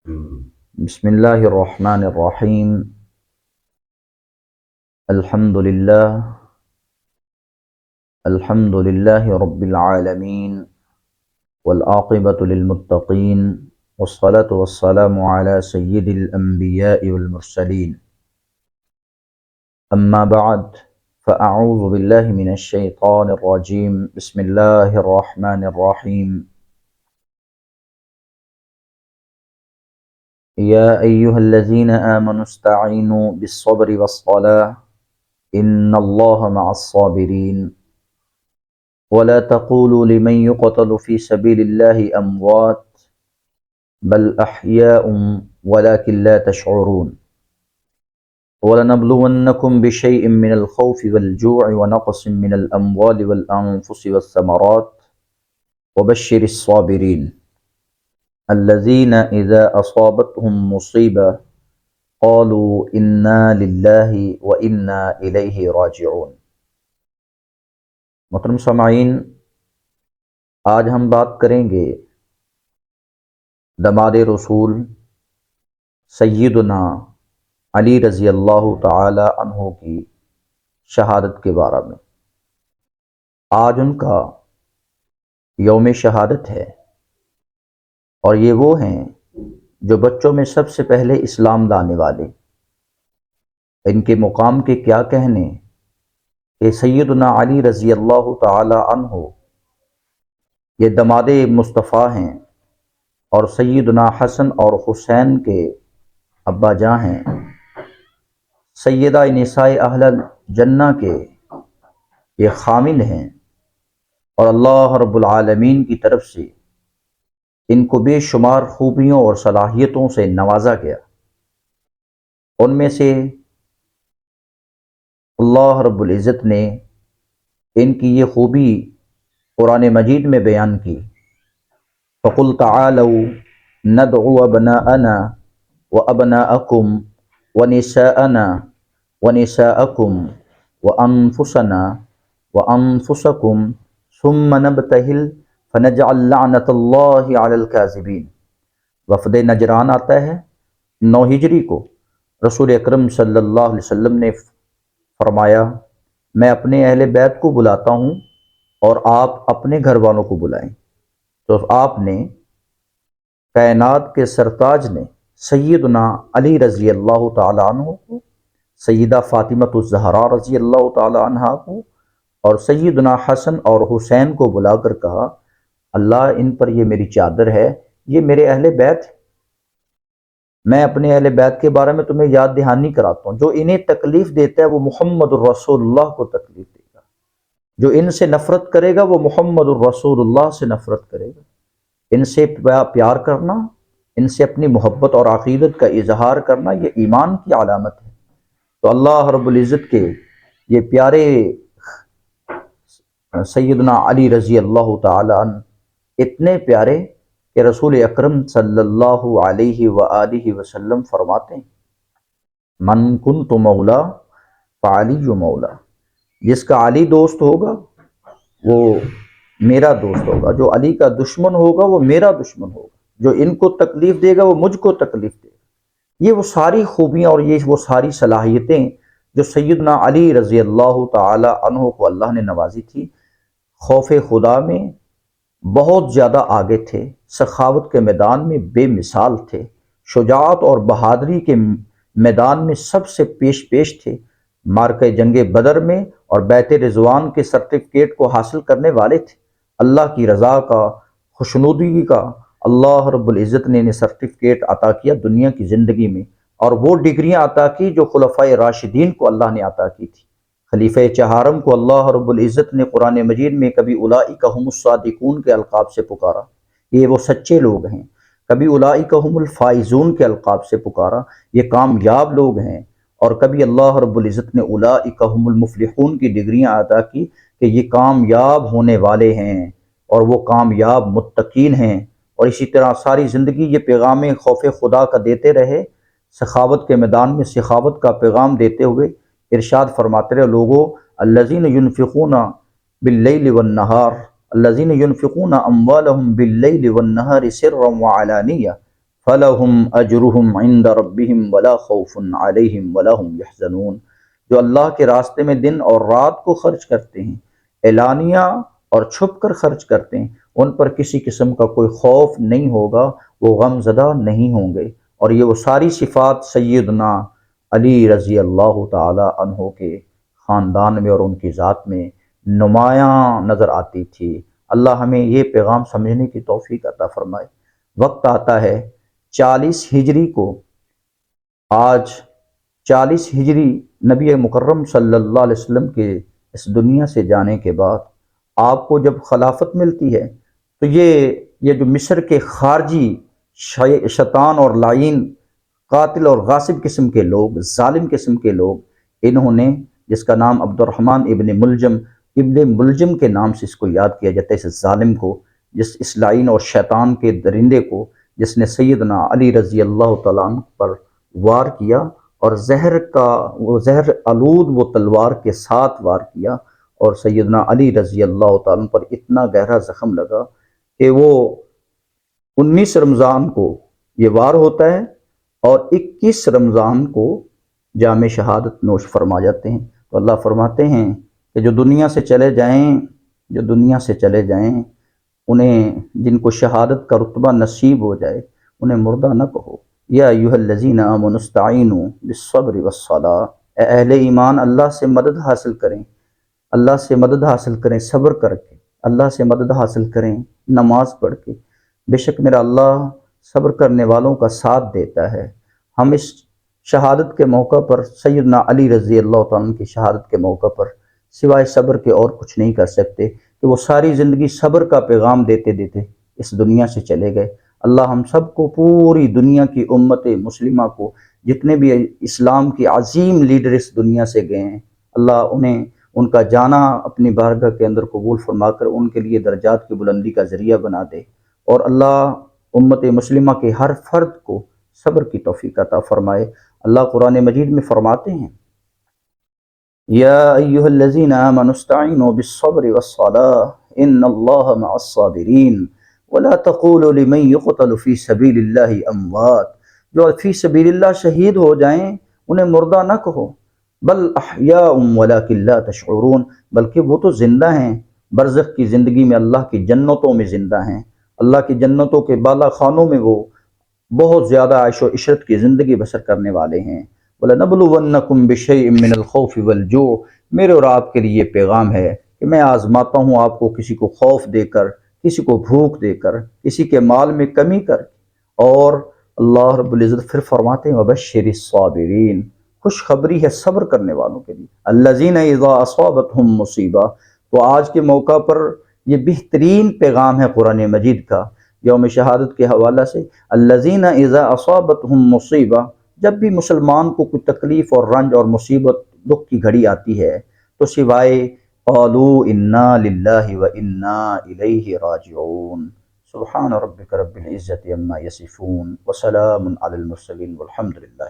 بسم اللہ الرحمن الرحیم الحمد للہ رب العالمین والعاقبۃ للمتقین والصلاة والسلام علی سید الانبیاء والمرسلین اما بعد فاعوذ باللہ من الشیطان الرجیم بسم اللہ الرحمن الرحیم یا ایہا الذین آمنوا استعینوا بالصبر والصلاة ان اللہ مع الصابرین ولا تقولوا لمن يقتل في سبيل الله اموات بل احياء ولكن لا تشعرون ولنبلونكم بشيء من الخوف والجوع ونقص من الاموال والانفس والثمرات وبشر الصابرين الذين اذا اصابتهم مصيبة قالوا انا لله وانا اليه راجعون۔ محترم سامعین، آج ہم بات کریں گے دماد رسول سیدنا علی رضی اللہ تعالی عنہ کی شہادت کے بارے میں۔ آج ان کا یوم شہادت ہے، اور یہ وہ ہیں جو بچوں میں سب سے پہلے اسلام لانے والے۔ ان کے مقام کے کیا کہنے کہ سیدنا علی رضی اللہ تعالی عنہ یہ دماد مصطفیٰ ہیں، اور سیدنا حسن اور حسین کے ابا جاں ہیں، سیدہ نساء اہل الجنہ کے یہ خامل ہیں، اور اللہ رب العالمین کی طرف سے ان کو بے شمار خوبیوں اور صلاحیتوں سے نوازا گیا۔ ان میں سے اللہ رب العزت نے ان کی یہ خوبی قرآن مجید میں بیان کی۔ فَقُلْ تَعَالَوْا نَدْعُ أَبْنَاءَنَا وَأَبْنَاءَكُمْ وَنِسَاءَنَا وَنِسَاءَكُمْ وَأَنفُسَنَا وَأَنفُسَكُمْ ثُمَّ نَبْتَهِلْ فَنَجْعَلْ لَعْنَةَ اللَّهِ عَلَى الْكَاذِبِينَ۔ وفد نجران آتا ہے 9 ہجری کو۔ رسول اکرم صلی اللہ علیہ وسلم نے فرمایا، میں اپنے اہل بیت کو بلاتا ہوں اور آپ اپنے گھر والوں کو بلائیں۔ تو آپ نے کائنات کے سرتاج نے سیدنا علی رضی اللہ تعالی عنہ کو، سیدہ فاطمہ الزہرا رضی اللہ تعالی عنہا کو، اور سیدنا حسن اور حسین کو بلا کر کہا، اللہ ان پر یہ میری چادر ہے، یہ میرے اہل بیت ہے، میں اپنے اہل بیت کے بارے میں تمہیں یاد دہانی کراتا ہوں۔ جو انہیں تکلیف دیتا ہے وہ محمد الرسول اللہ کو تکلیف دے گا، جو ان سے نفرت کرے گا وہ محمد الرسول اللہ سے نفرت کرے گا۔ ان سے پیار کرنا، ان سے اپنی محبت اور عقیدت کا اظہار کرنا، یہ ایمان کی علامت ہے۔ تو اللہ رب العزت کے یہ پیارے سیدنا علی رضی اللہ تعالی عنہ اتنے پیارے کہ رسول اکرم صلی اللہ علیہ وآلہ وسلم فرماتے ہیں، من کنت مولا فعلی مولا، جس کا علی دوست ہوگا وہ میرا دوست ہوگا، جو علی کا دشمن ہوگا وہ میرا دشمن ہوگا، جو ان کو تکلیف دے گا وہ مجھ کو تکلیف دے گا۔ یہ وہ ساری خوبیاں اور یہ وہ ساری صلاحیتیں جو سیدنا علی رضی اللہ تعالی عنہ کو اللہ نے نوازی تھی۔ خوف خدا میں بہت زیادہ آگے تھے، سخاوت کے میدان میں بے مثال تھے، شجاعت اور بہادری کے میدان میں سب سے پیش تھے، معرکہ جنگ بدر میں اور بیت رضوان کے سرٹیفکیٹ کو حاصل کرنے والے تھے۔ اللہ کی رضا کا، خوشنودگی کا اللہ رب العزت نے انہیں سرٹیفکیٹ عطا کیا دنیا کی زندگی میں، اور وہ ڈگریاں عطا کی جو خلفائے راشدین کو اللہ نے عطا کی تھی۔ خلیفہ چہارم کو اللہ رب العزت نے قرآن مجید میں کبھی اولئک هم الصادقون کے القاب سے پکارا، یہ وہ سچے لوگ ہیں، کبھی اولئک هم الفائزون کے القاب سے پکارا، یہ کامیاب لوگ ہیں، اور کبھی اللہ رب العزت نے اولئک هم المفلحون کی ڈگریاں عطا کی کہ یہ کامیاب ہونے والے ہیں اور وہ کامیاب متقین ہیں۔ اور اسی طرح ساری زندگی یہ پیغام خوف خدا کا دیتے رہے، سخاوت کے میدان میں سخاوت کا پیغام دیتے ہوئے ارشاد فرماتے رہے، لوگوں الذین ینفقون باللیل والنہار الذین ینفقون اموالہم باللیل والنہار سرا وعلانیہ فلہم اجرہم عند ربہم ولا خوف علیہم ولا ہم یحزنون، جو اللہ کے راستے میں دن اور رات کو خرچ کرتے ہیں، اعلانیہ اور چھپ کر خرچ کرتے ہیں، ان پر کسی قسم کا کوئی خوف نہیں ہوگا، وہ غم زدہ نہیں ہوں گے۔ اور یہ وہ ساری صفات سیدنا علی رضی اللہ تعالی عنہ کے خاندان میں اور ان کی ذات میں نمایاں نظر آتی تھی۔ اللہ ہمیں یہ پیغام سمجھنے کی توفیق عطا فرمائے۔ وقت آتا ہے 40 ہجری کو، آج 40 ہجری نبی مکرم صلی اللہ علیہ وسلم کے اس دنیا سے جانے کے بعد آپ کو جب خلافت ملتی ہے تو یہ جو مصر کے خارجی شیطان اور لعین قاتل اور غاصب قسم کے لوگ، ظالم قسم کے لوگ، انہوں نے، جس کا نام عبد الرحمن ابن ملجم کے نام سے اس کو یاد کیا جاتا ہے، اس ظالم کو، اس لعین اور شیطان کے درندے کو، جس نے سیدنا علی رضی اللہ تعالیٰ عنہ پر وار کیا اور زہر آلود وہ تلوار کے ساتھ وار کیا، اور سیدنا علی رضی اللہ تعالیٰ عنہ پر اتنا گہرا زخم لگا کہ وہ 19 رمضان کو یہ وار ہوتا ہے اور 21 رمضان کو جام شہادت نوش فرما جاتے ہیں۔ تو اللہ فرماتے ہیں کہ جو دنیا سے چلے جائیں انہیں، جن کو شہادت کا رتبہ نصیب ہو جائے، انہیں مردہ نہ کہو۔ یا ایھا الذین آمنوا استعینوا بالصبر والصلاۃ، اے اہل ایمان اللہ سے مدد حاصل کریں، صبر کر کے، اللہ سے مدد حاصل کریں نماز پڑھ کے، بے شک میرا اللہ صبر کرنے والوں کا ساتھ دیتا ہے۔ ہم اس شہادت کے موقع پر، سیدنا علی رضی اللہ تعالیٰ عنہ کی شہادت کے موقع پر، سوائے صبر کے اور کچھ نہیں کر سکتے کہ وہ ساری زندگی صبر کا پیغام دیتے دیتے اس دنیا سے چلے گئے۔ اللہ ہم سب کو، پوری دنیا کی امت مسلمہ کو، جتنے بھی اسلام کی عظیم لیڈر اس دنیا سے گئے ہیں، اللہ انہیں، ان کا جانا اپنی بارگاہ کے اندر قبول فرما کر ان کے لیے درجات کی بلندی کا ذریعہ بنا دے، اور اللہ امت مسلمہ کے ہر فرد کو صبر کی توفیق عطا فرمائے۔ اللہ قرآن مجید میں فرماتے ہیں، یا ایھا الذین آمنوا استعینوا بالصبر والصلاۃ ان اللہ مع الصابرین ولا تقولوا لمن یقتل فی سبیل اللہ اموات، جو فی سبیل اللہ شہید ہو جائیں انہیں مردہ نہ کہو، بل احیاء ولکن لا تشعرون، بلکہ وہ تو زندہ ہیں، برزخ کی زندگی میں اللہ کی جنتوں میں زندہ ہیں، اللہ کی جنتوں کے بالا خانوں میں وہ بہت زیادہ عیش و عشرت کی زندگی بسر کرنے والے ہیں۔ وَلَنَبْلُوَنَّكُمْ بِشَيْءٍ مِّنَ الْخَوْفِ وَالْجُوعِ، میرے اور آپ کے لیے یہ پیغام ہے کہ میں آزماتا ہوں آپ کو، کسی کو خوف دے کر، کسی کو بھوک دے کر، کسی کے مال میں کمی کر، اور اللہ رب العزت پھر فرماتے ہیں وَبَشِّرِ الصَّابِرِينَ، خوشخبری ہے صبر کرنے والوں کے لیے، الَّذِينَ إِذَا أَصَابَتْهُمْ مُصِیبَۃٌ۔ تو آج کے موقع پر یہ بہترین پیغام ہے قرآن مجید کا یوم شہادت کے حوالہ سے، الَّذِينَ إِذَا أَصَابَتْهُمْ مُصِیبَۃٌ، جب بھی مسلمان کو کوئی تکلیف اور رنج اور مصیبت، دکھ کی گھڑی آتی ہے تو سوائے قالوا انا للہ وانا الیہ راجعون، سبحان ربک رب العزت عما یصفون وسلام علی المرسلین والحمد للہ۔